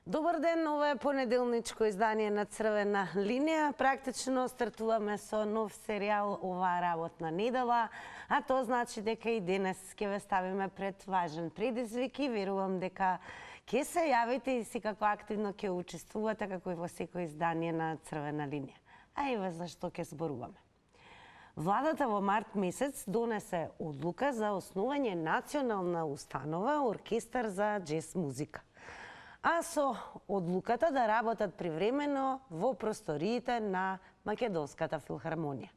Добар ден, ова е понеделничко издание на Црвена линија. Практично стартуваме со нов серијал оваа работна недела, а тоа значи дека и денес ќе ве ставиме пред важен предизвик и верувам дека ќе се јавите и секако активно ќе учествувате како и во секој издание на Црвена линија. А еве зашто ќе зборуваме. Владата во март месец донесе одлука за основање национална установа Оркестар за џез музика, а со одлуката да работат привремено во просториите на Македонската филхармонија.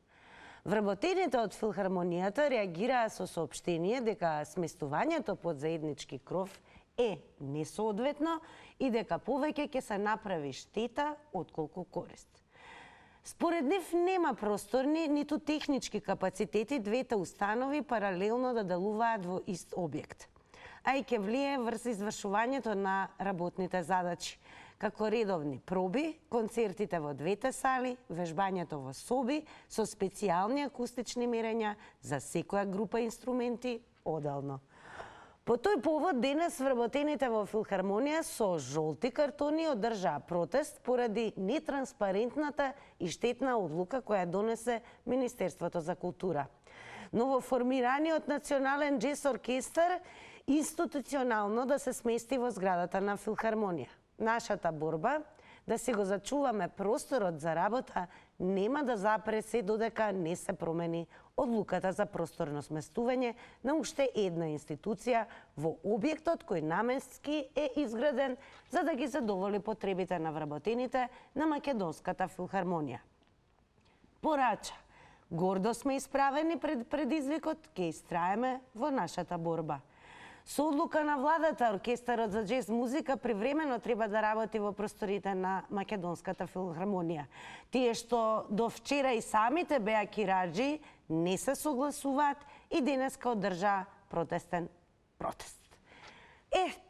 Вработените од филхармонијата реагираа со соопштение дека сместувањето под заеднички кров е несоодветно и дека повеќе ќе се направи штета отколку корист. Според нив нема просторни ниту технички капацитети двете установи паралелно да делуваат во ист објект, а и ќе влие врз извршувањето на работните задачи, како редовни проби, концертите во двете сали, вежбањето во соби со специјални акустични мерења за секоја група инструменти одделно. По тој повод денес вработените во филхармонија со жолти картони одржаа протест поради нетранспарентната и штетна одлука која донесе Министерството за култура. Новоформираниот национален џез оркестар институционално да се смести во зградата на филхармонија. Нашата борба да си го зачуваме просторот за работа нема да запре се додека не се промени одлуката за просторно сместување на уште една институција во објектот кој наменски е изграден за да ги задоволи потребите на вработените на Македонската филхармонија. Порача, гордо сме исправени пред предизвикот, ќе истраеме во нашата борба. Со одлука на владата, Оркестарот за џез музика привремено треба да работи во просторите на Македонската филхармонија. Тие што до вчера и самите беа кираџи не се согласуваат и денеска одржаа протестен протест.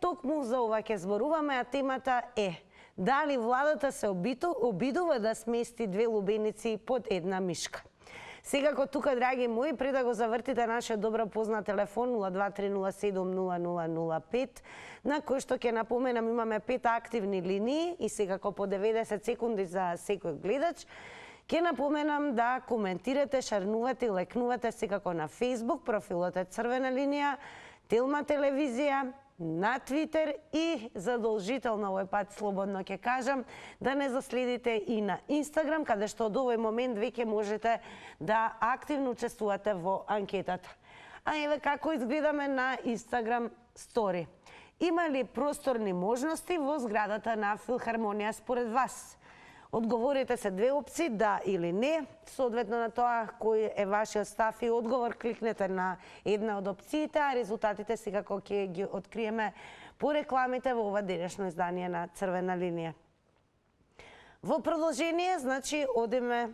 Токму за ова ќе зборуваме, а темата е дали владата се обидува да смести две лубеници под една мишка. Секако тука, драги мои, пред да го завртите нашиот добро познат телефон 023070005, на кој што ќе напоменам имаме 5 активни линии и секако по 90 секунди за секој гледач. Ќе напоменам да коментирате, шарнувате и лекнувате секако на Facebook, профилот е Црвена линија, Телма телевизија, на Твитер и задолжително овој пат слободно ќе кажам да не заследите и на Инстаграм, каде што од овој момент веќе можете да активно учествувате во анкетата. А еве како изгледаме на Инстаграм стори. Има ли просторни можности во зградата на филхармонија според вас? Одговорите се две опции, да или не. Соодветно на тоа кој е вашиот став и одговор, кликнете на една од опциите, а резултатите секако ќе ги откриеме по рекламите во ова денешно издание на Црвена линија. Во продолжение, значи, одиме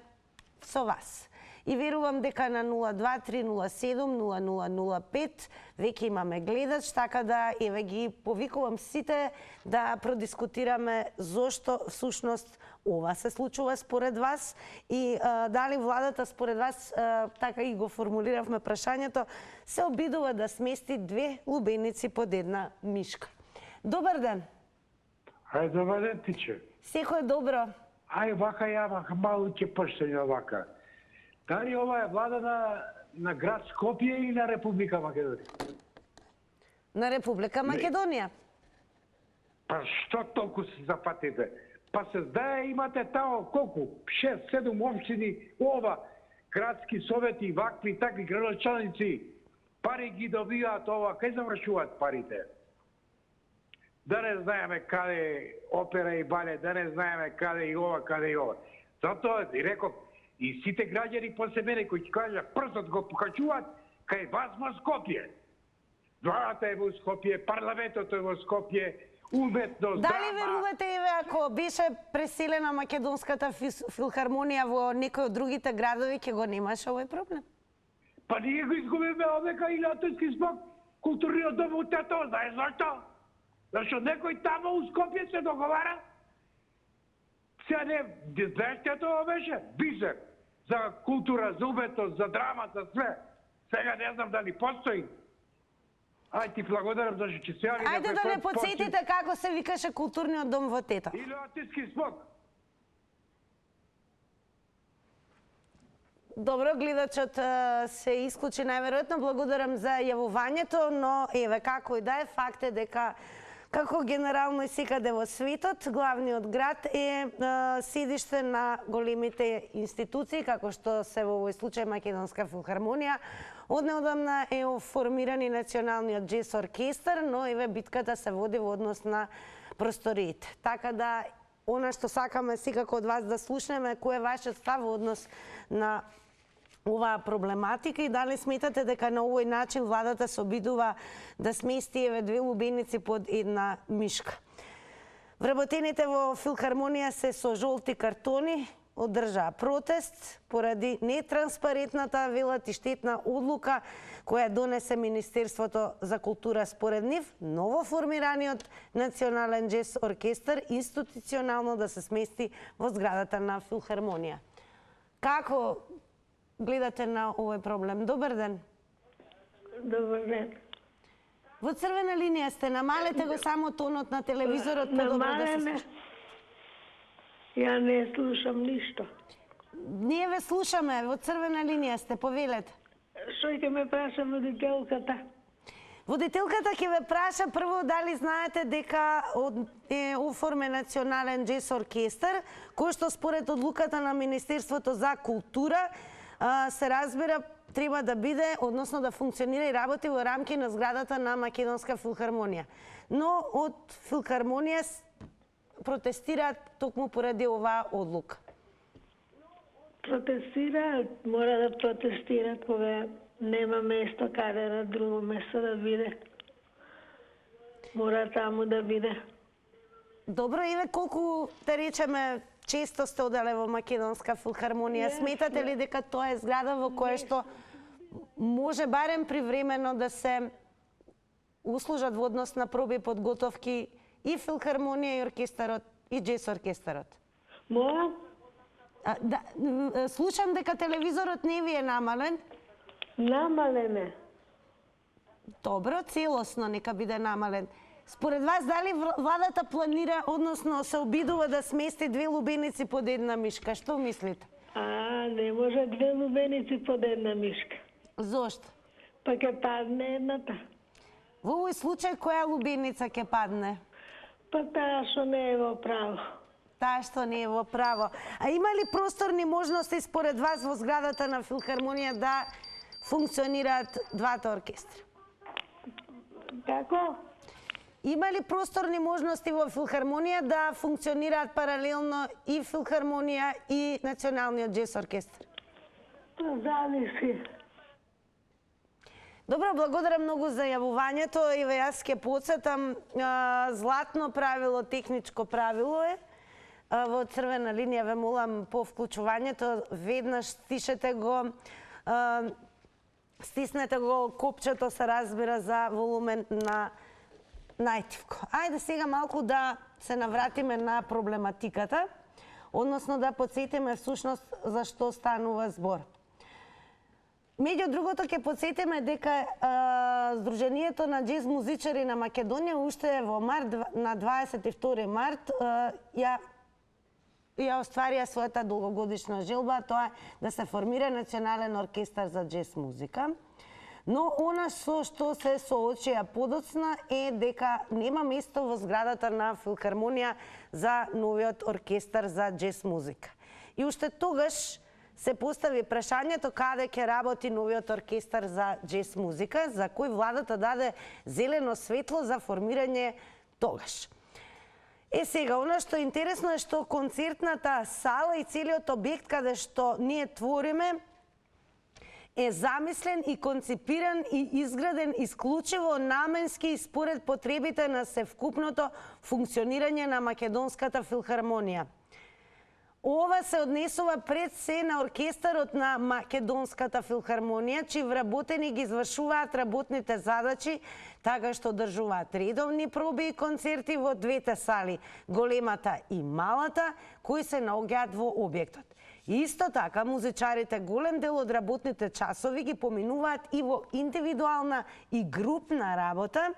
со вас. И верувам дека на 023070005 веќе имаме гледач, така да еве ги повикувам сите да продискутираме зошто всушност ова се случува според вас и дали владата според вас, така и го формулиравме прашањето, се обидува да смести две лубеници под една мишка. Добар ден. Ај, добар ден, тиче. Секој добро. Ај, вака ја малку ќе прштење вака. Дали ова е влада на град Скопје или на Република Македонија? На Република Македонија. Па што толку се запатите? Па се знае, имате тамо колку? 6-7 општини, ова, градски совети, вакви, такви градоначалници. Пари ги добиваат ова, кај завршуваат парите? Да не знаеме каде е опера и бале, да не знаеме каде и ова, каде и ова. Затоа и реков, и сите граѓани после мене кои ќе кажат прстот го покачуваат кај вас во Скопје. Владата е во Скопје, парламентот е во Скопје, уметност, дали верувате, еве, ако беше преселена Македонската филхармонија во некој од другите градови, ќе го немаше овој проблем? Па ние го изгубиме овека и латински спок, културниот дом у Тето, знаеш зашто? Зашто некој тамо у Скопје се договара. Сега не, знаеш што тоа беше? Бисер. За култура, за уметност, за драма, за све. Сега не знам дали постои. Ај ти благодарам за што ќе се јави. Ајде да не подсетите како се викаше културниот дом во Тетово. Или артистски смок. Добро, гледачот се исклучи најверојатно. Благодарам за јавувањето, но еве како и да е, факт е дека како генерално и секаде во светот, главниот град е седиште на големите институции, како што се во овој случај Македонска филхармонија. Однеодамна е формиран и Националниот джез оркестар, но еве битката се води во однос на просториите. Така да, она што сакаме секако од вас да слушнеме, кој е вашиот став во однос на оваа проблематика и дали сметате дека на овој начин владата се обидува да смести еве две лубеници под една мишка. Вработените во филхармонија се со жолти картони одржаа протест поради нетранспарентната, велат, и штетна одлука која донесе Министерството за култура според нив, новоформираниот Национален джез оркестар институционално да се смести во зградата на филхармонија. Како гледате на овој проблем? Добар ден. Добар ден. Во црвена линија сте, намалете го само тонот на телевизорот, подобро да се слуша. Ја не слушам ништо. Ние ве слушаме, во црвена линија сте, повелете. Што ќе ме праша водителката? Водителката ќе ве праша прво дали знаете дека е оформен Национален джез оркестар, кој што според одлуката на Министерството за култура се разбира треба да биде, односно да функционира и работи во рамки на зградата на Македонска филхармонија. Но од филхармонија протестираат токму поради оваа одлука. Протестираат, мора да протестираат кога нема место каде на друго место да биде. Мора таму да биде. Добро, еве колку, да речеме, често сте оделе во Македонска филхармонија. Сметате ли дека тоа е зграда во која што може барем привремено да се услужат во однос на проби подготовки и филхармонија и оркестарот и джез оркестарот? Мора? Слушам дека телевизорот не ви е намален. Намален е. Добро, целосно нека биде намален. Според вас, дали владата планира, односно се обидува да смести две лубеници под една мишка? Што мислите? Не може две лубеници под една мишка. Зошто? Па ќе падне едната. Во овој случај, која лубеница ќе падне? Па таа што не е во право. Таа што не е во право. А има ли просторни можности според вас во зградата на филхармонија да функционираат двата оркестра? Како? Има ли просторни можности во филхармонија да функционираат паралелно и филхармонија и Националниот джез оркестар? Па зависи. Добро, благодарам многу за јавувањето. Еве јас ќе потсетам, златно правило, техничко правило е. Во црвена линија ве молам по вклучувањето, веднаш стишете го, стиснете го копчето, се разбира, за волумен на најтивко. Ајде сега малку да се навратиме на проблематиката, односно да подсетиме всушност за што станува збор. Меѓу другото ќе подсетиме дека Сдруженијето на джез музичари на Македонија уште во март, на 22 март ја остварија својата долгогодишна желба, тоа е да се формира Национален оркестар за джез музика. Но она со што се соочија подоцна е дека нема место во зградата на филхармонија за новиот оркестар за джез музика. И уште тогаш се постави прашањето каде ќе работи новиот оркестар за джез музика, за кој владата даде зелено светло за формирање тогаш. Сега, она што е интересно е што концертната сала и целиот објект каде што ние твориме е замислен и концепиран и изграден исклучиво наменски и според потребите на севкупното функционирање на Македонската филхармонија. Ова се однесува пред се на оркестарот на Македонската филхармонија, чии вработени ги извршуваат работните задачи, така што држуваат редовни проби и концерти во двете сали, големата и малата, кои се наоѓаат во објектот. Исто така, музичарите голем дел од работните часови ги поминуваат и во индивидуална и групна работа,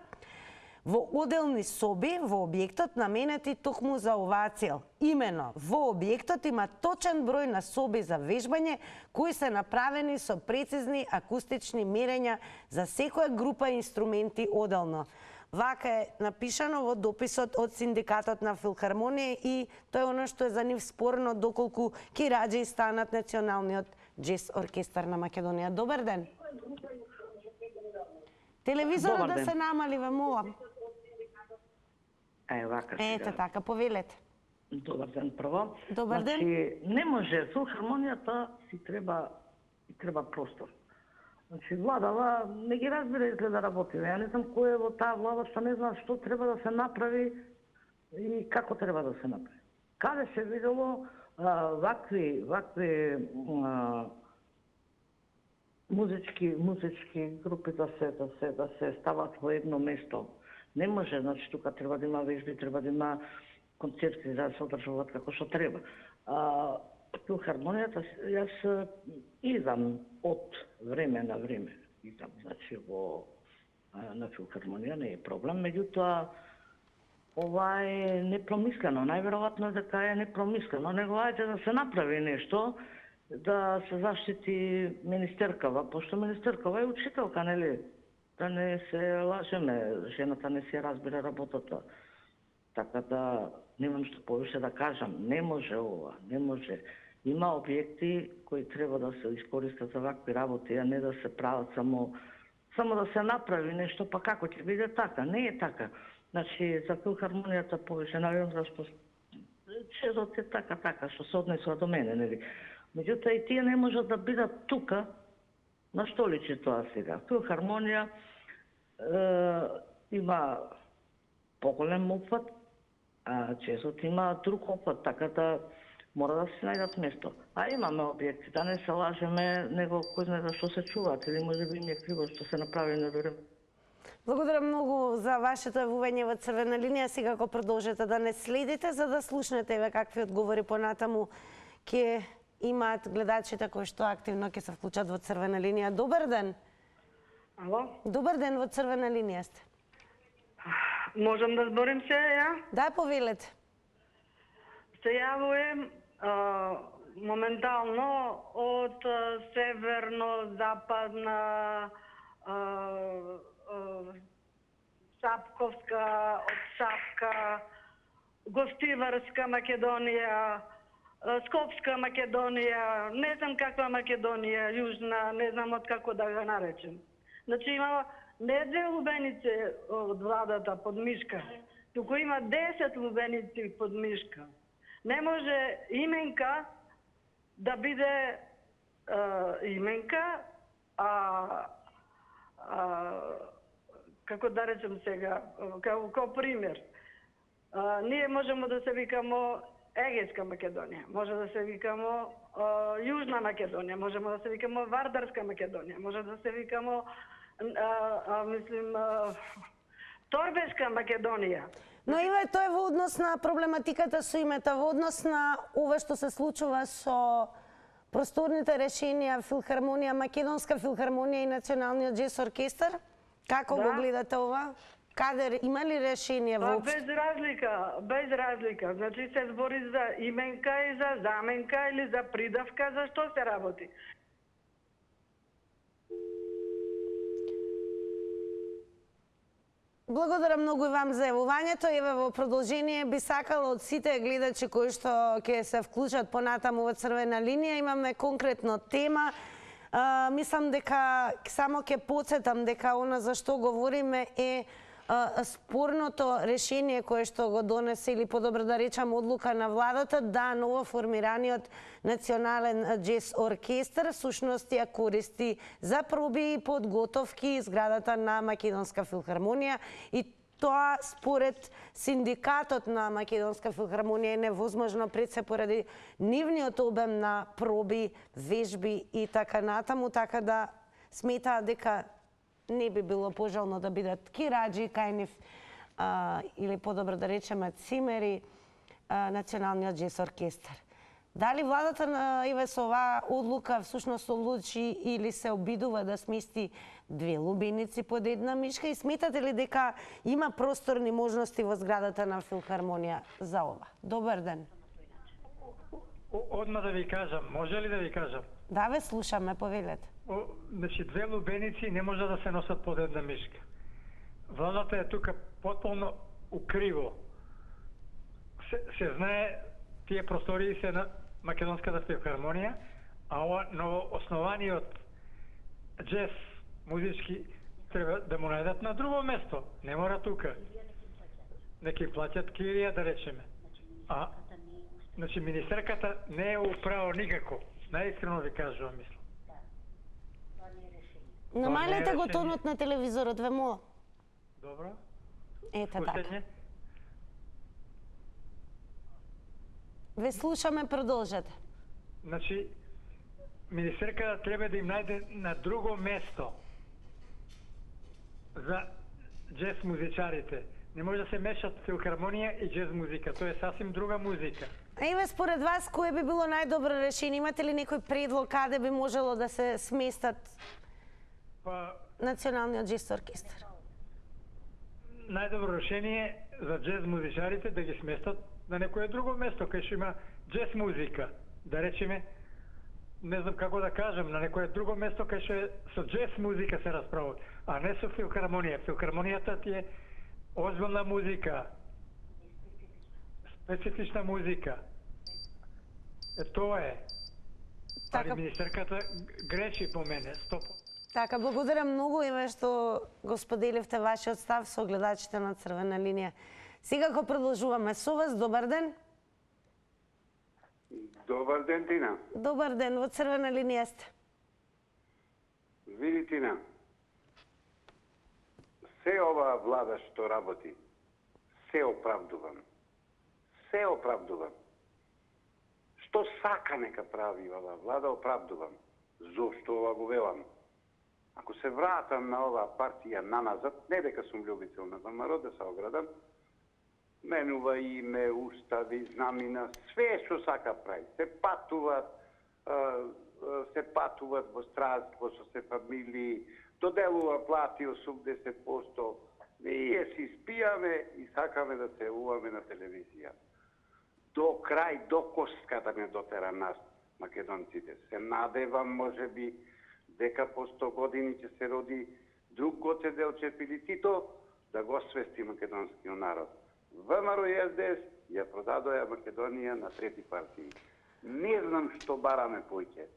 во оделни соби во објектот наменети токму за оваа цел. Имено, во објектот има точен број на соби за вежбање кои се направени со прецизни акустични мерења за секоја група инструменти оделно. Вака е напишано во дописот од Синдикатот на филхармонија и тоа е оно што е за нив спорно доколку ќе раѓе станат националниот џез оркестар на Македонија. Добар ден. Телевизорот да се намали, ве молам. Вака Ете сега. така, повелете. Добар ден прво. Добар ден. Значи, не може, филхармонијата си треба простор. Значи, владава не ги разбира изгледа работиме. Ја не знам кој е во таа влада што не знам што треба да се направи и како треба да се направи. Каде се видело вакви музички групи да се стават во едно место. Не може, значи тука треба да има вежби, треба да има концерти да се одржуваат како што треба. Филхармонијата, јас идам од време на време, значи на филхармонија не е проблем, меѓутоа ова е непромислено, најверојатно е дека е непромислено, него ајде да се направи нешто, да се заштити министеркава, пошто министеркава е учителка, нели? Да не се лажеме, жената не се разбира работата. Така да немам што повише да кажам, не може ова, не може. Има објекти кои треба да се искористат за вакви работи, а не да се прават само да се направи нешто, па како ќе биде така? Не е така. Значи, за филхармонијата повише, навидам зашто чезот е така, што се однесува до мене, нели? Меѓутоа и тие не можат да бидат тука, на што личи тоа сега? Филхармонија има поголем опфат, а чесот има друг опфат, така да мора да се најдат место. А имаме објекти, да не се лажеме, него кој знае за што се чуваат, или може би ми е криво што се направи на време. Благодарам многу за вашето јавување во Црвена линија. Сега ако продолжите да не следите, за да слушнете еве какви одговори понатаму ќе имаат гледачите кои што активно ќе се вклучат во Црвена линија. Добар ден. Ало? Добар ден, во Црвена линија сте. Можам да зборим се, ја? Да, повелете. Се јавувам моментално од северно-западна Шапковска, од Шапка, Гостиварска Македонија, Скопска Македонија, не знам каква Македонија, Јужна, не знам од како да го наречем. Значи има не 2 лубенице од владата под мишка, туку има 10 лубеници под мишка. Не може именка да биде именка, како да речем сега, како пример. Ние можеме да се викамо Егејска Македонија, може да се викамо Јужна Македонија, можеме да се викамо Вардарска Македонија, може да се викамо Торбешка Македонија. Но Иве, тоа е во однос на проблематиката со името, во однос на ова што се случува со просторните решенија филхармонија, Македонска филхармонија и Националниот џез оркестар. Како го гледате ова? Каде има ли решение воопшто? Без разлика. Значи се збори за именка и за заменка или за придавка, за што се работи. Благодарам многу и вам за јавувањето. Еве во продолжение би сакала од сите гледачи кои што ќе се вклучат понатаму во Црвена линија, имаме конкретно тема. Мислам дека само ќе потсетам дека она за што говориме е спорното решение кое што го донесе, или подобро да речам одлука на владата, да ново формираниот Национален џез оркестар всушност ја користи за проби и подготовки зградата на Македонска филхармонија, и тоа според Синдикатот на Македонска филхармонија е невозможно пред се поради нивниот обем на проби, вежби и така натаму, така да сметаат дека не би било пожелно да бидат кираџи кај нив, или подобро да речеме цимери, Националниот џез оркестар. Дали владата на Иве со оваа одлука всушност одлучи или се обидува да смести две лубеници под една мишка и сметате ли дека има просторни можности во зградата на Филхармонија за ова? Добар ден. Одма да ви кажам, може ли да ви кажам? Да, ве слушаме, повелете. Значи, две лубеници не може да се носат под една мишка. Владата е тука потполно укриво. Се знае, тие простории се на Македонската филхармонија, а ова новооснованиот джез музички треба да му најдат на друго место. Не мора тука. Неки плаќат кирија, да речеме. Значи, министерката не е управо никако. Најискрено ви кажувам, мислам. Намалете го тонот на телевизорот, ве молам. Добро. Ете така. Слушање. Ве слушаме, продолжете. Значи, министерката треба да им најде на друго место за джез музичарите. Не може да се мешат филхармонија и джез музика. Тоа е сасвим друга музика. Еве, според вас, кое би било најдобро решение? Имате ли некој предлог каде би можело да се сместат Националниот джез оркестар? Најдобро решение за джез музичарите да ги сместат на некое друго место, кај што има джез музика. Да речеме, не знам како да кажам, на некое друго место кај што со джез музика се расправува, а не со филхармонија. Филхармонијата ти е озбилна музика, специфична музика. Тоа е. Така. Али министерката греши по мене, 100%. Така, благодарам многу Иве што го споделивте вашиот став со гледачите на Црвена линија. Сега го продолжуваме со вас. Добар ден. Добар ден, Тина. Добар ден, во Црвена линија сте. Види, Тина, се оваа влада што работи, се оправдувам. Се оправдувам. Што сака нека прави оваа влада, оправдувам. Зошто ова го велам? Ако се вратам на оваа партија наназад, не дека сум љубител на ВМРО, да се оградам, менува име, устави, знамина, све што сака прави. Се патуваат во странство со се фамилии, доделува плати 80%. Ние си спијаме и сакаме да се јавуваме на телевизија. До крај, до костка да не дотера нас, македонците. Се надевам, може би, дека по 100 години ќе се роди друг Гоце Делчев или Тито, да го свести македонскиот народ. ВМРО и СДС ја продадоја Македонија на трети партии. Не знам што бараме поќе.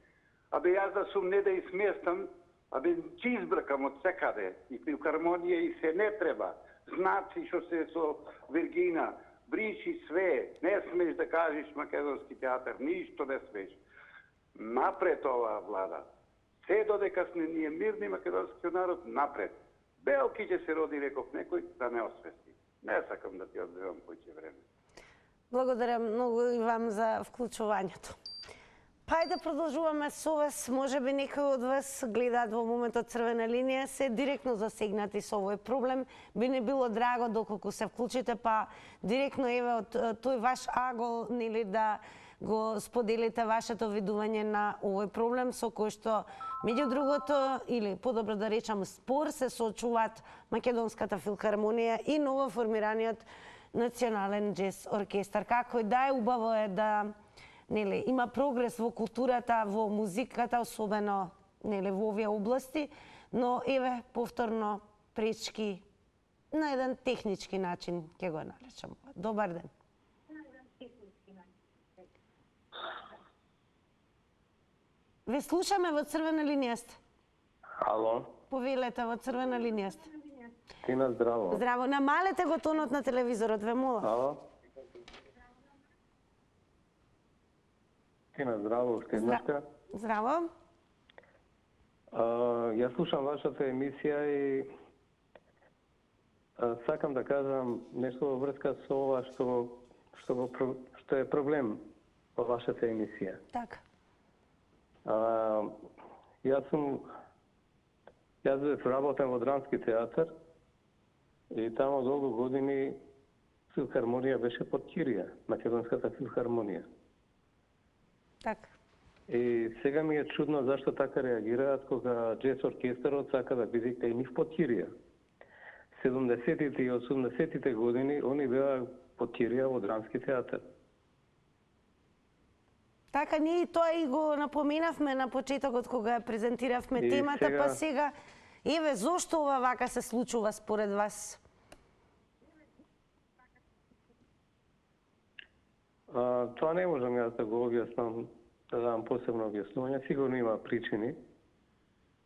Јас да сум не да изместам, ќе избркам од секаде. И филхармонија и се не треба. Знаци што се со Виргина, бричи све. Не смеш да кажеш македонски театар, ништо не смеш. Напред оваа влада. Се додека сме ние мирни македонскиот народ, напред. Белки ќе се роди, реков некој, да не освести. Не сакам да ти одземам поќе време. Благодарам многу и вам за вклучувањето. Па и да продолжуваме со вас. Може би некои од вас гледаат во моментот Црвена линија, се директно засегнати со овој проблем. Би не било драго доколку се вклучите, па директно еве од тој ваш агол, нели, да го споделите вашето видување на овој проблем со кој што меѓу другото, или подобро да речам спор, се соочуваат Македонската филхармонија и ново формираниот Национален джез оркестар. Како и да е, убаво е да има прогрес во културата, во музиката, особено во овие области, но еве повторно пречки на еден технички начин, ќе го наречам. Добар ден. Ве слушаме, во Црвена линија сте. Ало. Повелете, во Црвена линија сте. Тина, здраво. Здраво. Намалете го тонот на телевизорот, ве молам. Ало. Тина, здраво, уште еднаште. Здраво. Јас слушам вашата емисија и сакам да кажам нешто во врска со ова што е проблем во вашата емисија. Така. Јас работам во Драмски театар и тамо долго години филхармонија беше под кирија, Македонската филхармонија. Така. И сега ми е чудно зашто така реагираат кога джез оркестарот сака да биде кај нив потирија. 70-тите и 80-тите години они беа потирија во драмски театар. Така, ние и тоа и го напоменавме на почетокот кога ја презентиравме И темата, сега- па сега, еве, зошто ова вака се случува според вас? Тоа не можам јас да го објаснам, да дам посебно објаснување, сигурно има причини,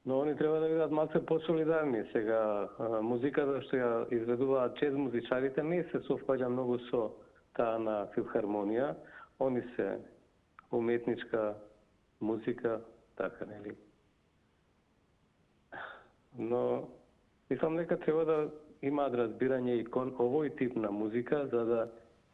но они треба да бидат малце посолидарни. Сега, музиката што ја изведуваат джез музичарите не се совпаѓа многу со таа на филхармонија, они се уметничка музика, така нели. Но мислам дека треба да имаат разбирање и кон овој тип на музика за да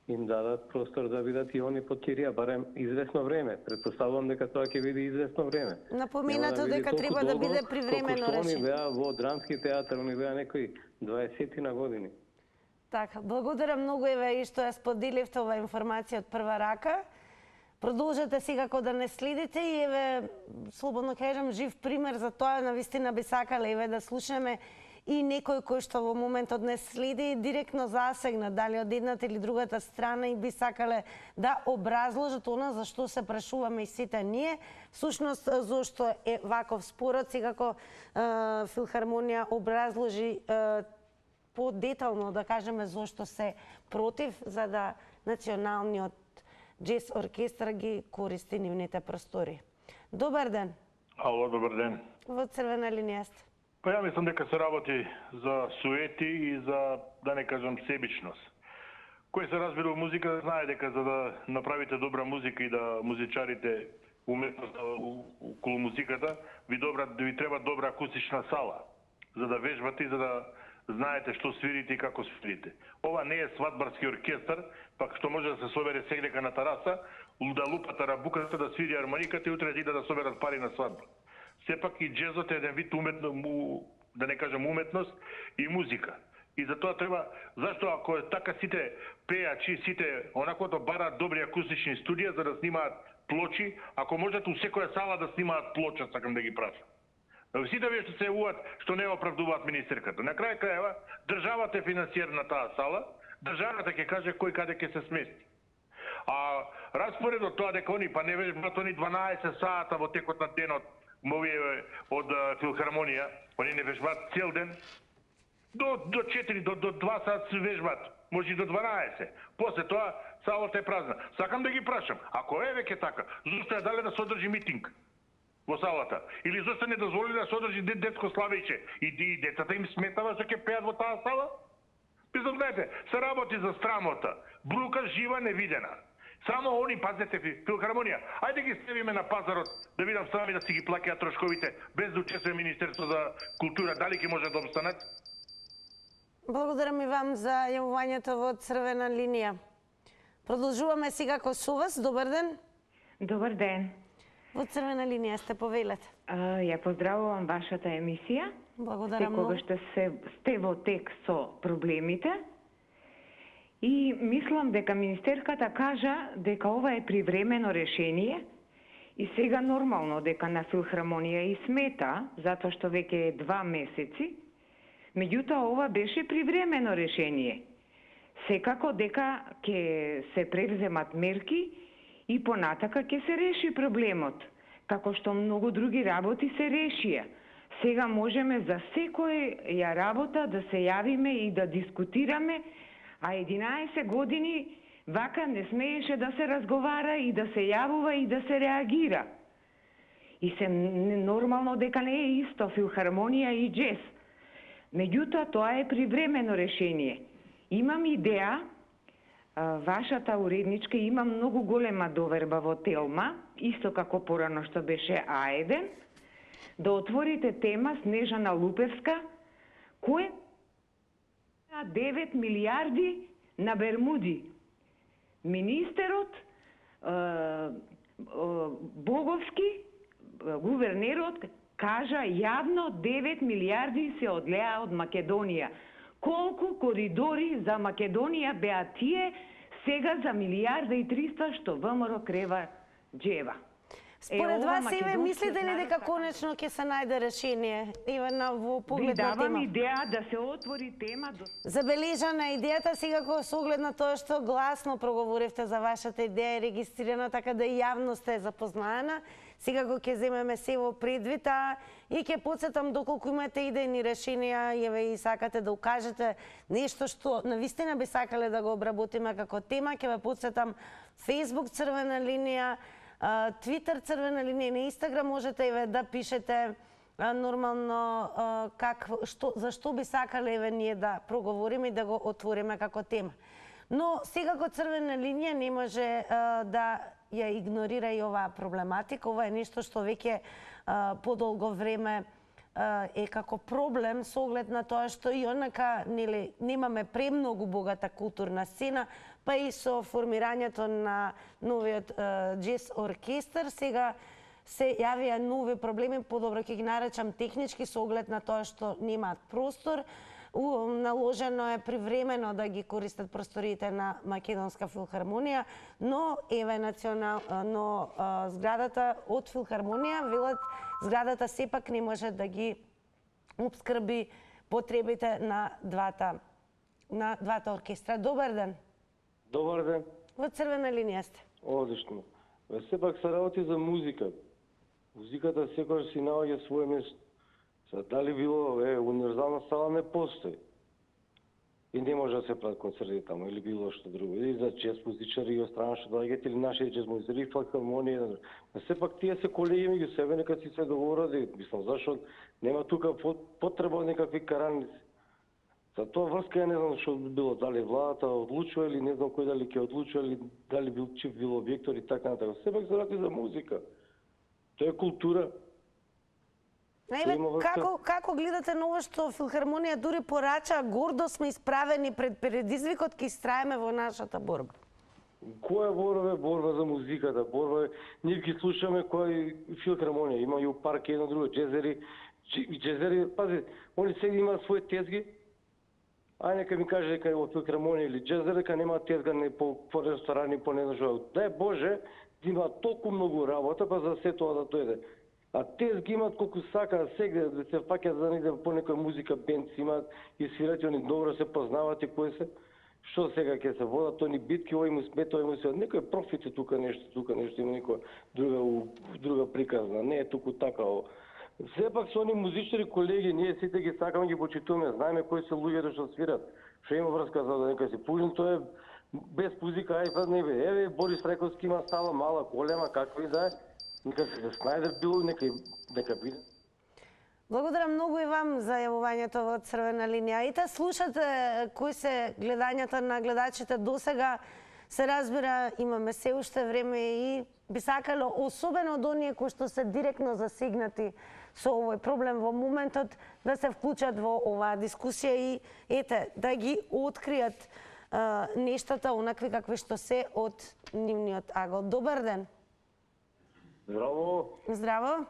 им дадат простор да бидат и они потирија барем известно време. Претпоставувам дека тоа ќе биде известно време. Напоминато Нема да биде дека толку треба да долго, биде привремено колку што решение. Они беа во драмски театар, они беа некои 20 на години. Така, благодарам многу, еве, и што ја споделивте ова информација од прва рака. Продолжете секако да не следите и еве, слободно кажам, жив пример за тоа, навистина би сакале еве да слушаме и некој кој што во моментот не следи директно засегна, дали од едната или другата страна и би сакале да образложат она за што се прашуваме и сите ние. Всушност, зошто е ваков спорот, секако филхармонија образложи подетално, да кажеме, зошто се против, за да националниот джез оркестар ги користи нивните простори. Добар ден. Ало, добар ден. Во црвена линија сте. Па ја мислам дека се работи за суети и за, да не кажам, себичност. Кој се разбира во музика знае дека за да направите добра музика и да музичарите уметност околу музиката, ви треба добра акустична сала, за да вежбате и за да знаете што свирите и како свирите. Ова не е свадбарски оркестар, пак што може да се собере сегдека на тараса, да лупа тарабуката, да свири армониката и утре да иде да соберат пари на свадба. Сепак и джезот е еден вид да не кажам уметност и музика. И за тоа треба, зашто ако е така сите пеачи, сите онаквото бараат добри акустични студија за да снимаат плочи, ако можат у секоја сала да снимаат плоча, сакам да ги прашам. Сите вие што се јавуваат што не оправдуваат министерката. На крај крајава државата е финансиер на таа сала, државата ќе каже кој каде ќе се смести. А распоредот тоа дека они па не вежбат они 12 сата во текот на денот од филхармонија, они не вежбат цел ден, до 4, до 2 сат се вежбат, може и до 12. После тоа салата е празна. Сакам да ги прашам, ако е веќе така, зошто ја дале да се одржи митинг во салата? Или зошто не дозволи да се одржи детско славење? И децата им сметава што ќе пеат во таа сала? Мислам, знаете, се работи за страмота. Брука жива невидена. Само они, пазете, филхармонија. Ајде ги ставиме на пазарот, да видам сами да си ги плаќаат трошковите, без да учествува Министерство за култура, дали ќе може да обстанат? Благодарам и вам за јавувањето во црвена линија. Продолжуваме секако со вас. Добар ден. Добар ден. Во црвена линија сте, повелете. Ја поздравувам вашата емисија. Благодарам многу. Секогаш сте во тек со проблемите. И мислам дека министерката кажа дека ова е привремено решение и сега нормално дека на филхармонија и смета, затоа што веќе е 2 месеци, меѓутоа ова беше привремено решение. Секако дека ќе се превземат мерки и понатака ќе се реши проблемот, како што многу други работи се решија. Сега можеме за секоја работа да се јавиме и да дискутираме, а 11 години вака не смееше да се разговара и да се јавува и да се реагира. И се нормално дека не е исто филхармонија и джез. Меѓутоа, тоа е привремено решение. Имам идеја, вашата уредничка има многу голема доверба во Телма, исто како порано што беше А1, да отворите тема Снежана Лупевска, кој 9 милиарди на Бермуди. Министерот Боговски, гувернерот, кажа јавно 9 милиарди се одлеа од Македонија. Колку коридори за Македонија беа тие сега за 1,3 милиарда што ВМРО крева джева. Според ова вас, Еве, македонски мислите ли дека народ конечно ќе се најде решение? Ивана, во Ви поглед на давам тема. идеја да се отвори тема до... Забележана идејата, секако со оглед на тоа што гласно проговоривте за вашата идеја е регистрирана, така да и јавноста е запознаена. Секако ќе земеме се во предвид, и ќе подсетам доколку имате идејни решенија, еве и сакате да укажете нешто што навистина би сакале да го обработиме како тема, ќе ве подсетам Facebook црвена линија, Twitter црвена линија и на Instagram можете еве да пишете нормално зашто би сакале еве ние да проговориме и да го отвориме како тема. Но секако црвена линија не може да ја игнорира и оваа проблематика. Ова е нешто што веќе подолго време е како проблем со оглед на тоа што и онака немаме премногу богата културна сцена, па и со формирањето на новиот джез оркестар сега се јавија нови проблеми, подобро ќе ги наречам технички, со оглед на тоа што немаат простор. Наложено е привремено да ги користат просториите на Македонска филхармонија, но еве зградата од филхармонија велат зградата сепак не може да ги обскрби потребите на двата оркестра. Добар ден. Добар ден. Во црвена линија сте. Одлично. Сепак се работи за музика. Музиката секогаш си наоѓа своје место. Дали било универзална сала не постои. И не може да се прават концерти таму или било што друго. Или за джез музичари и од страна што доаѓаат или наши джез музичари, филхармонија. Сепак тие се колеги меѓу себе, нека си се договорат. Мислам, зашто нема тука потреба од некакви караници. За тоа врска ја не знам што било, дали владата одлучува или не знам кој дали ќе одлучува или дали бил чип бил објектор и така натаму. Сепак се работи за музика. Тоа е култура. Како гледате на ова што филхармонија дури порача, гордо сме исправени пред предизвикот, ќе истраеме во нашата борба? Која борба е борба за музиката? Борба е, ние ги слушаме кој филхармонија, има и у парк едно друго, джезери, пази, они сега имаат своји тезги. Ај нека ми каже дека е во филхармонија или джезери, дека нема тезга не по ресторани, по не знам што. Дај Боже, да има толку многу работа, па за се тоа да дојде. А тез ги имат колку сакаат сегде да се фаќаат за негде по некоја музика, бенд си имаат и свират и они добро се познават и кои се. Што сега ќе се водат они битки, овој му смета, овој му се некој профити тука нешто има некоја друга приказна. Не е туку така. Сепак со они музичари колеги, ние сите ги сакаме, ги почитуваме, знаеме кои се луѓето што свират. Што има врска за да нека си пужен, тоа е без музика, ај не бе. Еве Борис Рековски има сала мала, голема, каква и да е. Нека се Снайдер било, нека биде. Благодарам многу и вам за јавувањето во црвена линија. И та слушате кои се гледањата на гледачите досега. Се разбира, имаме се уште време и би сакало, особено од оние кои што се директно засегнати со овој проблем во моментот, да се вклучат во оваа дискусија и да ги откријат нештата онакви какви што се од нивниот агол. Добар ден. Здраво. Здраво.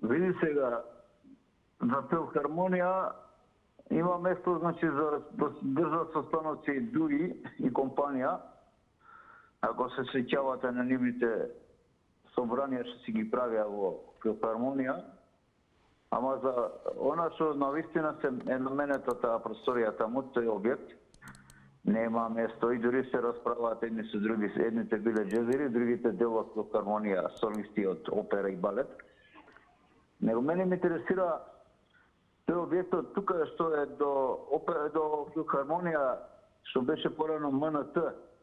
Види сега, за филхармонија има место, значи, за да држат состаноци дури и компанија. Ако се сеќавате на нивните собранија што си ги правија во филхармонија, ама за она што навистина се е наменета таа просторија таму, тој објект, нема место и дури се расправаат едни со други. Едните биле джезери, другите дел од филхармонија, солисти од опера и балет. Него мене ме интересира тој објектот тука што е до филхармонија, што беше порано МНТ,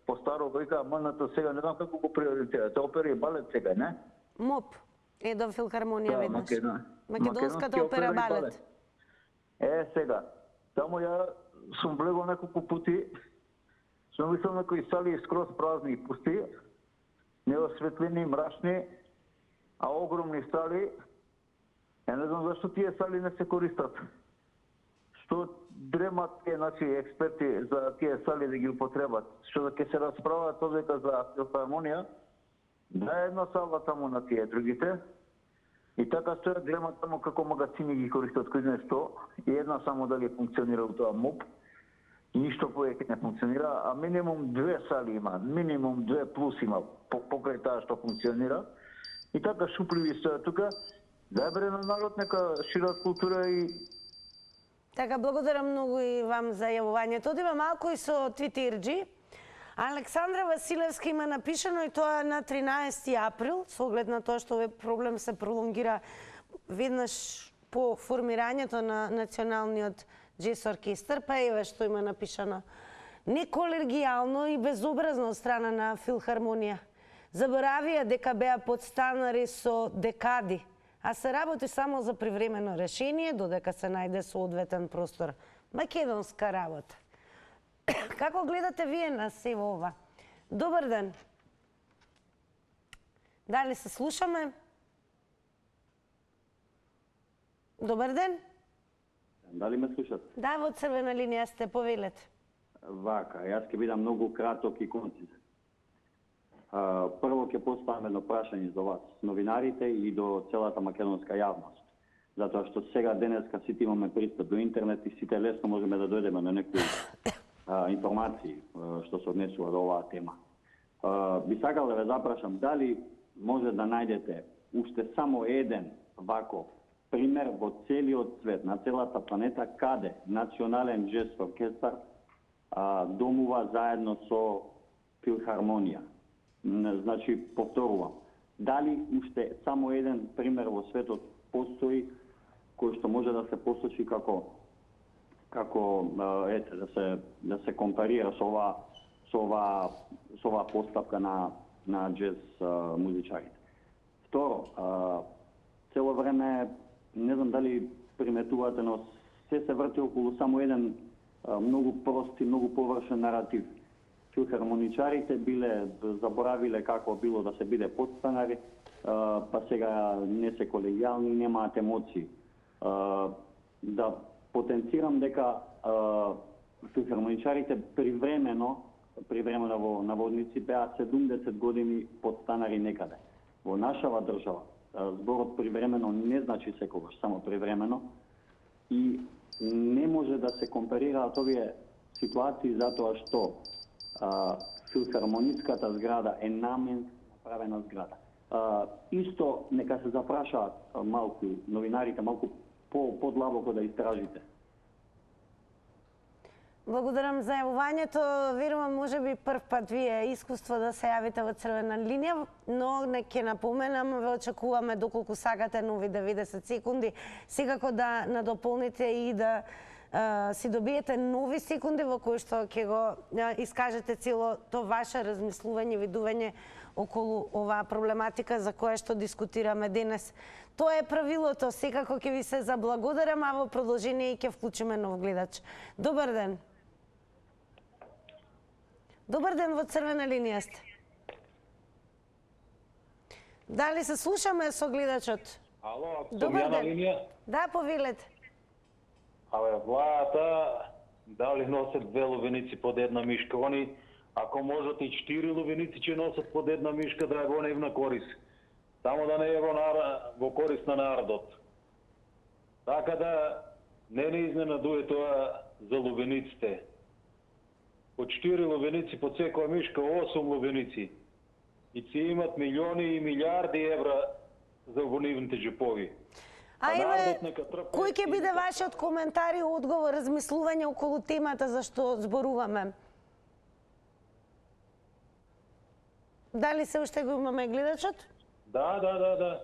по старо го вика МНТ, сега не знам како го приоритетирате, опера и балет сега, не? МОП е до филхармонија веднаш. Македонската опера балет. Сега, таму ја сум влегол неколку пути, сум мислил на кои сали скроз празни и пусти, неосветлени, мрачни, а огромни сали. Не знам зашто тие сали не се користат. Што дремат тие експерти за тие сали да ги употребат. Што да ќе се расправат одека за филхармонија, да е една сала таму на тие другите. И така стојат дремат таму како магазини ги користат кој знае што. И една само дали функционира у тоа МУП. Ништо повеќе не функционира, а минимум 2 сали има, минимум 2 плюс има покрај таа што функционира. И така шупливи стојат тука. Дај бре на народ нека шират култура и Така, благодарам многу и вам за јавувањето. Одиме малку и со твитерџи. Александра Василевска има напишано и тоа на 13 април, со оглед на тоа што овој проблем се пролонгира веднаш по формирањето на националниот джез оркестар, па еве што има напишано. Неколегијално и безобразно од страна на Филхармонија. Заборавија дека беа подстанари со декади, а се работи само за привремено решение, додека се најде соодветен простор. Македонска работа. Како гледате вие на сево ова? Добар ден. Дали се слушаме? Добар ден. Дали ме слушате? Да, во црвена линија сте, повелете. Вака, јас ќе бидам многу краток и концизен. Прво ќе поставам едно прашање за вас, новинарите и до целата македонска јавност. Затоа што сега денеска сите имаме пристап до интернет и сите лесно можеме да дојдеме на некои информации што се однесува до оваа тема. Би сакал да ве запрашам дали може да најдете уште само еден вако пример во целиот свет, на целата планета, каде национален джез оркестар домува заедно со Филхармонија. Значи, повторувам, дали уште само еден пример во светот постои кој што може да се посочи како ете да се компарира со ова поставка на джез музичарите. Второ, цело време не знам дали приметувате, но се врти околу само еден многу прост и многу површен наратив. Филхармоничарите биле заборавиле како било да се биде подстанари, па сега не се колегијални, немаат емоции. Да потенцирам дека филхармоничарите привремено во наводници беа 70 години подстанари некаде. Во нашава држава зборот привремено не значи секогаш само привремено и не може да се компарираат овие ситуации затоа што филхармониската зграда е наменски направена зграда. Исто нека се запрашаат малку новинарите, малку подлабоко да истражите. Благодарам за јавувањето. Верувам, може би прв пат вие искуство да се јавите во црвена линија, но не ќе напоменам, ве очекуваме доколку сакате нови 90 секунди. Секако да надополните и да си добиете нови секунди во кои што ќе го искажете целото ваше размислување и видување околу оваа проблематика за која што дискутираме денес. Тоа е правилото, секако ќе ви се заблагодарам, а во продолжение ќе вклучиме нов гледач. Добар ден. Добар ден, во црвена линија сте. Дали се слушаме со гледачот? Ало, Добар на ден. линија? Да, повелете. Абе, владата дали носат две ловеници под една мишка? Они, ако можат и 4 ловеници ќе носат под една мишка, да го не на корис. Само да не е во корис на народот. Така да не изненадуе тоа за ловениците. По 4 ловеници под секоја мишка, 8 ловеници. И си имат милиони и милиарди евра за во нивните джепови. А еве, кој ќе биде вашиот коментар и одговор, размислување околу темата за што зборуваме? Дали се уште го имаме гледачот? Да.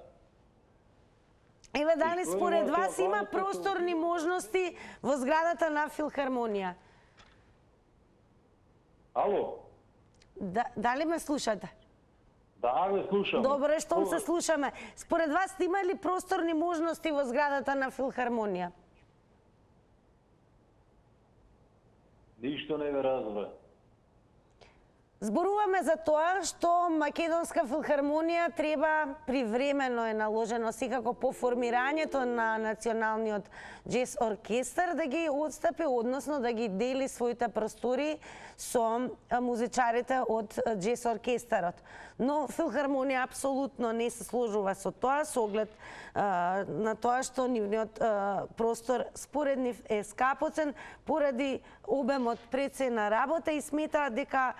Еве, дали според вас има просторни можности во зградата на Филхармонија? Ало? Дали ме слушате? Да, ме слушам. Добре, штом се слушаме. Според вас има ли просторни можности во зградата на Филхармонија? Ништо не ве разбра. Зборуваме за тоа што Македонска филхармонија треба привремено е наложено секако по формирањето на националниот джез оркестар да ги отстапи, односно да ги дели своите простори со музичарите од джез оркестарот. Но филхармонија апсолутно не се сложува со тоа, со оглед на тоа што нивниот простор според нив е скапоцен поради обемот прецена работа и сметаат дека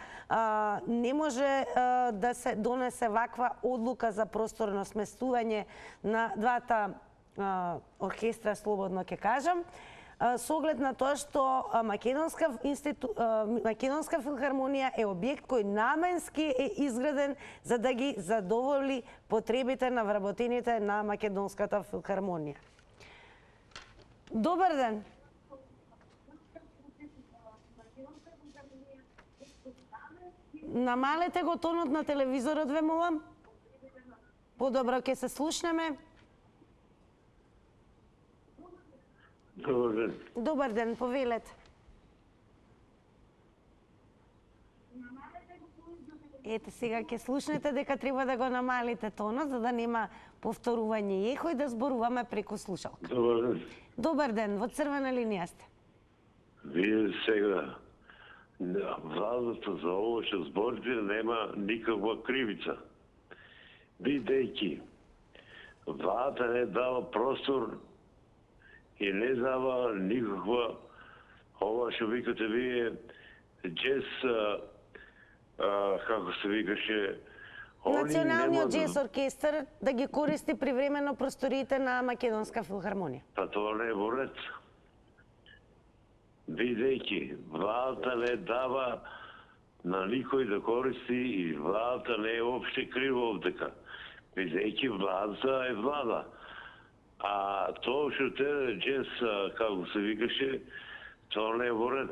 не може да се донесе ваква одлука за просторно сместување на двата оркестра, слободно ќе кажам, со оглед на тоа што Македонска филхармонија е објект кој наменски е изграден за да ги задоволи потребите на вработените на Македонската филхармонија. Добар ден! Намалете го тонот на телевизорот, ве молам. Подобро ќе се слушнеме. Добар ден. Добар ден, повелете. Ете, сега ќе слушнете дека треба да го намалите тонот, за да нема повторување и ехо и да зборуваме преку слушалка. Добар ден. Добар ден, во црвена линија сте. Вие сега владата за ово што зборите нема никаква кривица. Бидејќи владата не дава простор и не дава никаква ова што викате вие джез, како се викаше, Националниот джез оркестар да ги користи привремено просториите на Македонска филхармонија. Па тоа не е во ред. Бидејќи владата не дава на никој да користи и владата не е опште крива овдека. Бидејќи владата е влада. А тоа што те джез, како се викаше, тоа не е во ред.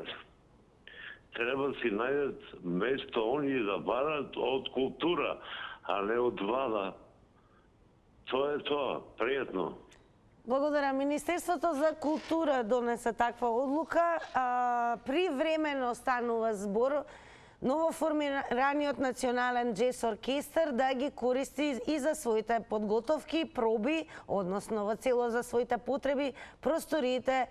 Треба да си најдат место оние да барат од култура, а не од влада. Тоа е тоа. Пријатно. Благодарам. Министерството за култура донесе таква одлука. Привремено станува збор новоформираниот национален джез оркестар да ги користи и за своите подготовки, проби, односно во цело за своите потреби, просториите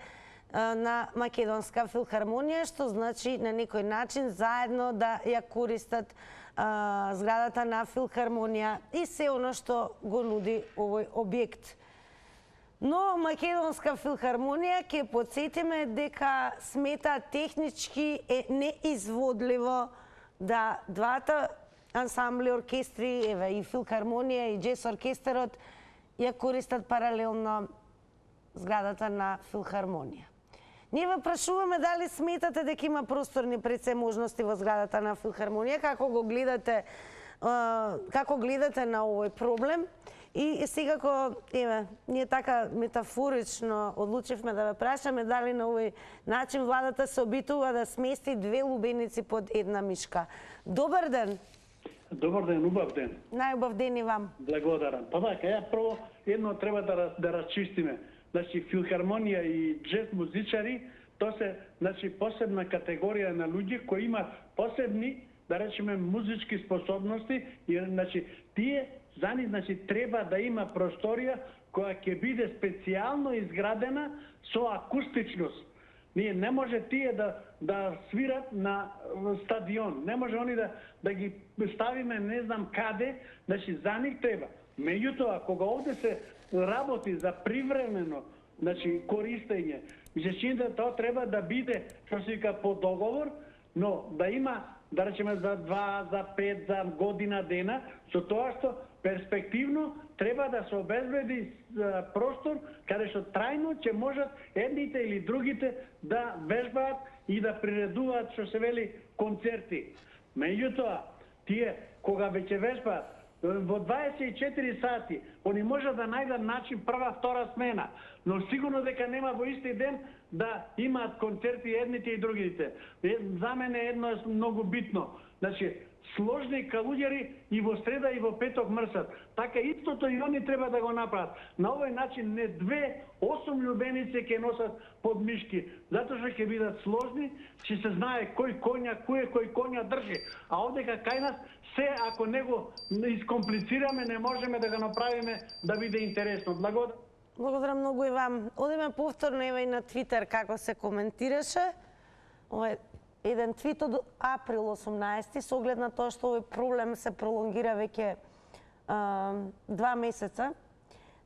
на Македонска филхармонија, што значи на некој начин заедно да ја користат зградата на филхармонија и се оно што го нуди овој објект. Но Македонска филхармонија ќе потсетиме дека смета технички е неизводливо да двата ансамбли оркестри, еве и филхармонија и джез оркестарот ја користат паралелно зградата на филхармонија. Ние ве прашуваме дали сметате дека има просторни пред се можности во зградата на филхармонија, како гледате на овој проблем. И секако, еве, ние така метафорично одлучивме да ве прашаме дали на овој начин владата се обидува да смести две лубеници под една мишка. Добар ден! Добар ден, убав ден. Најубав ден и вам. Благодарам. Па така, ја прво едно треба да расчистиме. Значи, филхармонија и джез музичари, тоа се, значи, посебна категорија на луѓе кои имаат посебни, да речеме, музички способности и, значи, тие за нив, значи, треба да има просторија која ќе биде специјално изградена со акустичност. Ние не може тие да свират на стадион, не може они да ги ставиме не знам каде, значи за нив треба. Меѓутоа, кога овде се работи за привремено, значи користење, ми се чини да тоа треба да биде, што се вика, по договор, но да има, да речеме, за 2, за 5, за година дена, со тоа што перспективно треба да се обезбеди простор каде што трајно ќе можат едните или другите да вежбаат и да приредуваат, што се вели, концерти. Меѓутоа, тие кога веќе вежбаат во 24 сати, они можат да најдат начин прва, втора смена, но сигурно дека нема во исти ден да имаат концерти едните и другите. За мене едно е многу битно. Значи, сложни калуѓери и во среда и во петок мрсат. Така истото и они треба да го направат. На овој начин не 8 љубеници ќе носат под мишки, затоа што ќе бидат сложни, ќе се знае кој коња држи. А овдека кај нас се ако не го искомплицираме, не можеме да го направиме да биде интересно. Благодарам многу и вам. Одиме повторно еве и на Твитер како се коментираше. Ова еден твит од април 18 со оглед на тоа што овој проблем се пролонгира веќе 2 месеца.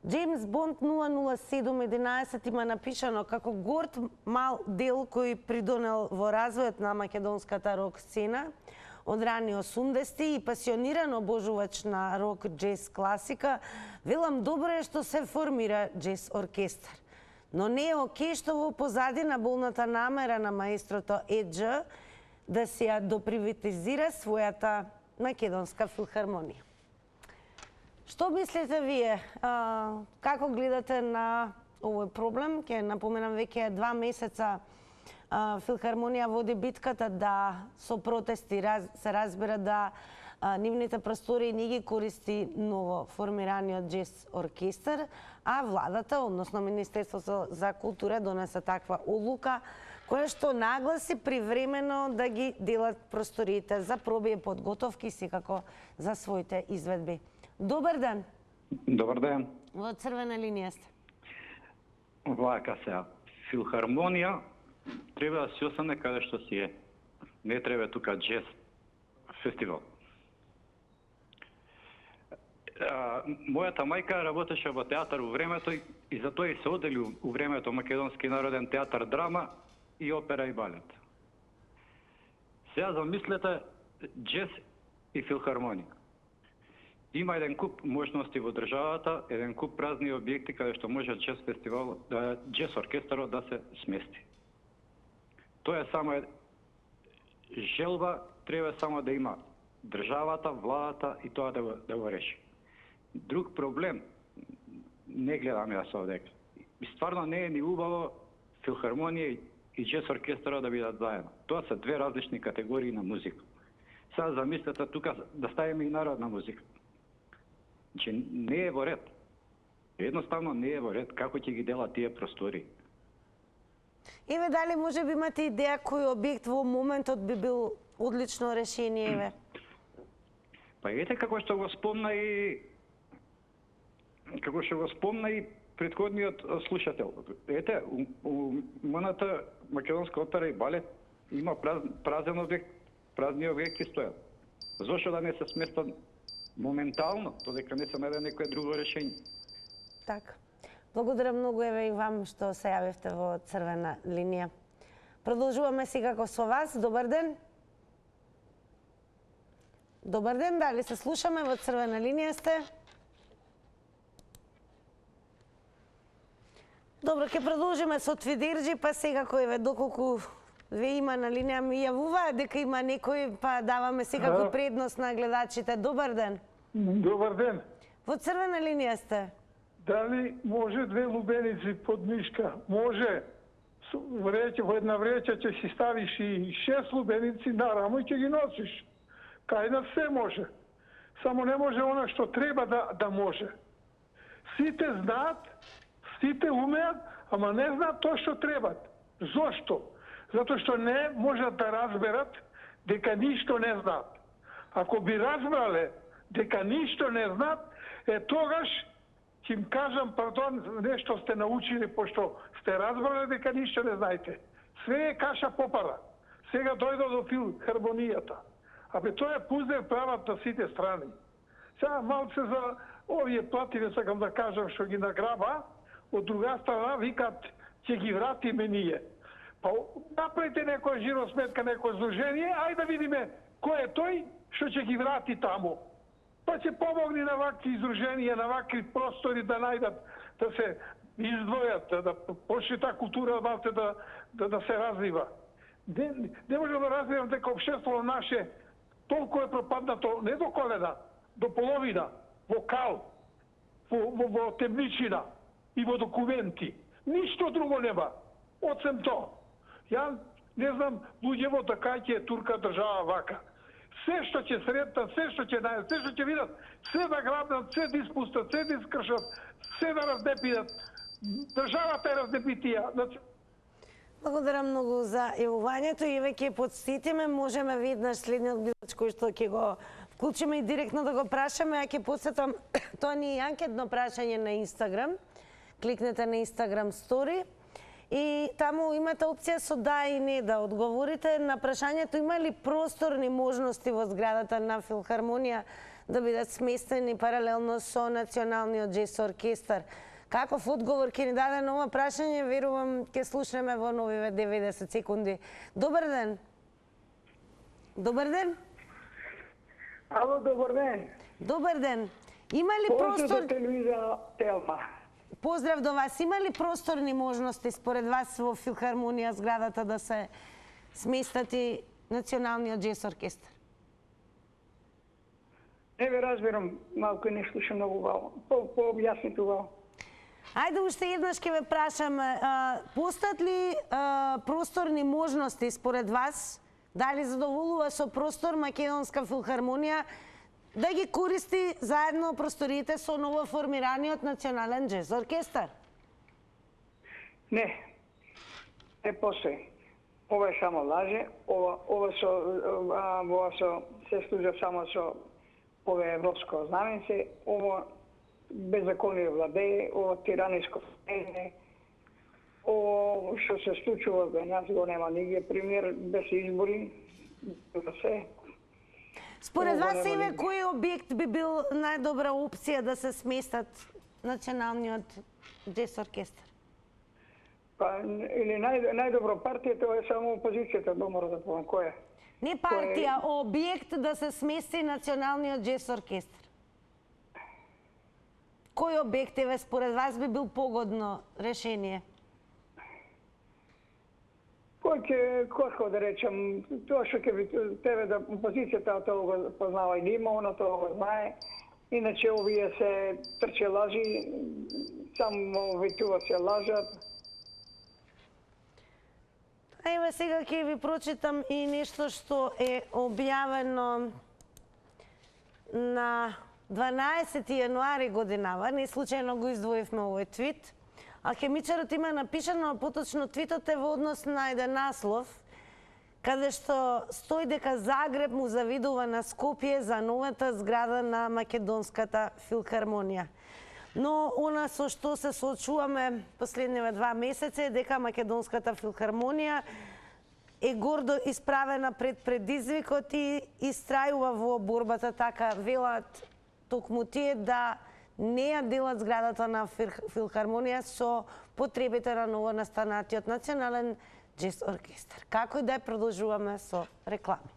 Джеймс Бонд 00711 има напишано како горд мал дел кој придонел во развојот на македонската рок сцена. од рани 80-ти и пасиониран обожувач на рок, джез, класика, велам добро е што се формира джез оркестар. Но не е окей што во позадина болната намера на маестрото Еджа да се ја доприватизира својата македонска филхармонија. Што мислите вие? Како гледате на овој проблем? Ке напоменам, веќе 2 месеца филхармонија води битката да со протести се разбира да нивните простори не ги користи ново формираниот джез оркестар, а владата, односно Министерството за култура, донесе таква одлука која што нагласи привремено да ги делат просториите за проби и подготовки, секако за своите изведби. Добар ден. Добар ден. Во црвена линија сте. Вака сега. Филхармонија треба да си остане каде што си е. Не треба тука джез фестивал. Мојата мајка работеше во театар во времето и затоа и се одели у времето Македонски народен театар драма и опера и балет. Сега замислете джез и филхармонија. Има еден куп можности во државата, еден куп празни објекти каде што може джез фестивал, джез оркестарот да се смести. Тоа е само желба, треба само да има државата, владата и тоа да го реши. Друг проблем не гледам јас овдека. И стварно не е ни убаво филхармонија и джез оркестарот да бидат заедно. Тоа се две различни категории на музика. Сега замислете тука да ставиме и народна музика. Че не е во ред. Едноставно не е во ред како ќе ги делат тие простори. Еве, дали може би имате идеја кој објект во моментот би бил одлично решение, еве? Па ете како што го спомна и претходниот слушател. Ете, у моната македонска опера и балет има празен објект, празни објекти стојат. Зошто да не се сместат моментално, додека не се најде некое друго решение? Така. Благодарам многу, еве, и вам што се јавивте во црвена линија. Продолжуваме секако со вас. Добар ден. Добар ден, дали се слушаме? Во црвена линија сте. Добро, ќе продолжиме со твидирџи, па секако, еве, доколку ве има на линија, ми јавуваат дека има некој, па даваме секако предност на гледачите. Добар ден. Добар ден. Во црвена линија сте. Дали може 2 лубеници под мишка? Може. Во една вреќа ќе си ставиш и 6 лубеници на рамо и ќе ги носиш. Кај да се може. Само не може она што треба да може. Сите знаат, сите умеат, ама не знаат тоа што требат. Зошто? Затоа што не можат да разберат дека ништо не знаат. Ако би разбрале дека ништо не знаат, тогаш ќе им кажам, пардон, нешто сте научили, пошто сте разбрале дека ништо не знаете. Све е каша попара. Сега дојде до филхармонијата. Абе, тоа е пуздер прават на сите страни. Сега малце за овие плативи сакам да кажам што ги награба, од друга страна викат ќе ги вратиме ние. Па направите некоја жиросметка, некој зложение, ајде да видиме кој е тој што ќе ги врати таму. Па ќе помогне на вакви издруженија, на вакви простори да најдат, да се издвојат, да почне таа култура да се развива. Не можам да разбирам дека општеството наше толку е пропаднато не до колена, до половина, во кал, во темничина и во документи. Ништо друго нема, осем тоа. Ја не знам луѓево така ќе е турка држава вака. Се што ќе сретнат, се што ќе најдат, се што ќе видат, се да грабнат, се да испустат, се да искршат, се да раздепидат. Државата е раздепитија. Благодарам многу за јавувањето и веќе подсетиме, можеме веднаш следниот гледач кој што ќе го вклучиме и директно да го прашаме, а ќе подсетам, тоа ни е анкетно прашање на Инстаграм. Кликнете на Инстаграм стори и таму имате опција со да и не да одговорите на прашањето има ли просторни можности во зградата на филхармонија да бидат сместени паралелно со Националниот джез оркестар. Каков одговор ќе ни даде на ова прашање, верувам ќе слушнеме во новиве 90 секунди. Добар ден. Добар ден. Ало, добар ден. Добар ден. Има ли Поздрав простор... до телевизија Телма. Поздрав до вас. Има ли просторни можности според вас во филхармонија зградата да се сместат и Националниот джез оркестар? Не ве разбирам, малку не слушам многу убаво. Пообјаснете убаво. Ајде уште еднаш ќе ве прашам, постојат ли просторни можности според вас, дали задоволува со простор Македонска филхармонија да ги користи заедно просториите со ново формираниот Национален джез оркестар? Не. Не постои. Ова е само лаже, ова се служа само со ова европско знаменце, ова беззаконие владее, ова тираниско владење, ова што се случува во нас го нема нигде пример, без избори, да се. Според вас, еве, кој објект би бил најдобра опција да се сместат Националниот джез оркестар? Па, или најдобро партија, тоа е само опозицијата, мора да помам, кој е? Не партија, објект да се смести Националниот джез оркестар. Кој објект, еве, според вас би бил погодно решение? Кој да речем, тоа што ќе би тебе да опозицијата тоа го познава и има, она тоа го знае. Иначе овие се трче лажи, само ветува се лажат. Еве сега ќе ви прочитам и нешто што е објавено на 12 јануари годинава, не случајно го издвоивме овој твит. Алхемичарот има напишано, поточно твитот е во однос на еден наслов, каде што стои дека Загреб му завидува на Скопје за новата зграда на Македонската филхармонија. Но она со што се соочуваме последниве 2 месеци е дека Македонската филхармонија е гордо исправена пред предизвикот и истрајува во борбата, така велат токму тие, да не ја делат зградата на филхармонија со потребите на новонастанатиот Национален джез оркестар. Како и да продолжуваме со реклами.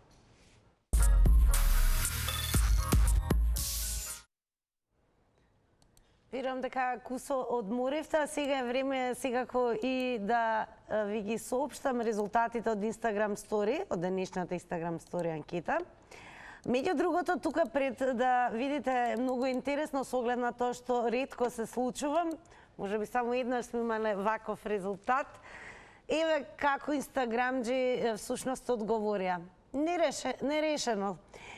Верувам дека кусо одморивте, а сега е време секако и да ви ги соопштам резултатите од Instagram Story, од денешната Instagram Story анкета. Меѓу другото, тука пред да видите многу интересно со оглед на тоа што ретко се случува, може би само еднаш сме имале ваков резултат. Еве како инстаграмџи всушност одговорија. Нерешено.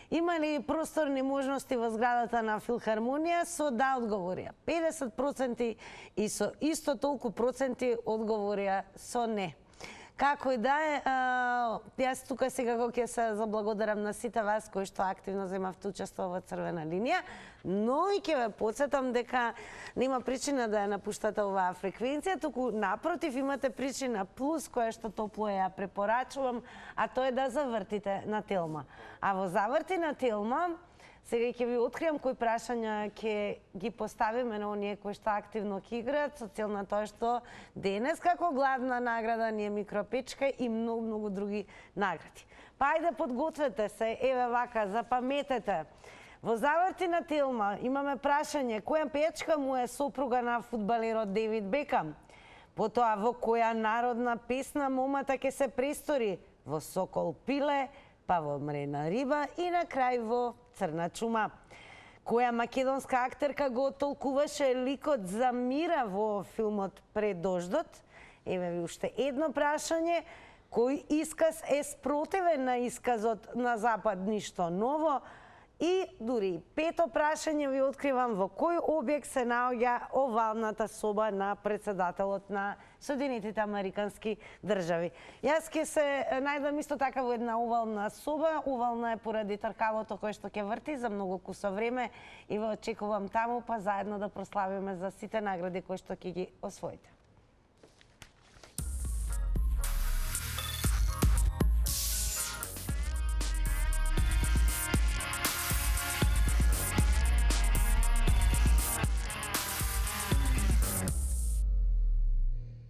Има ли просторни можности во зградата на филхармонија? Со да одговорија 50% и со исто толку проценти одговорија со не. Како и да е, јас тука секако ќе се заблагодарам на сите вас кои што активно земавте учество во Црвена линија, но и ќе ве потсетам дека нема причина да ја напуштате оваа фреквенција, туку напротив имате причина плюс која што топло ја препорачувам, а тоа е да завртите на Телма. А во заврти на Телма сега ќе ви откриам кои прашања ќе ги поставиме на оние кои што активно ќе играат, со цел на тоа што денес како главна награда ни е микропечка и многу други награди. Па ајде подгответе се, еве вака, запаметете. Во заврти на Телма имаме прашање која пејачка му е сопруга на фудбалерот Девид Бекам. Потоа во која народна песна момата ќе се престори? Во Сокол пиле, па во Мрена риба и на крај во Црна чума. Која македонска актерка го толкуваше ликот за Мира во филмот Пред дождот? Еве ви уште едно прашање. Кој исказ е спротивен на исказот на Запад ништо ново? И дури пето прашање ви откривам во кој објект се наоѓа овалната соба на председателот на Соединетите Американски држави. Јас ќе се најдам исто така во една овална соба. Овална е поради тркалото кој што ќе врти за многу кусо време и ве очекувам таму, па заедно да прославиме за сите награди кои што ќе ги освоите.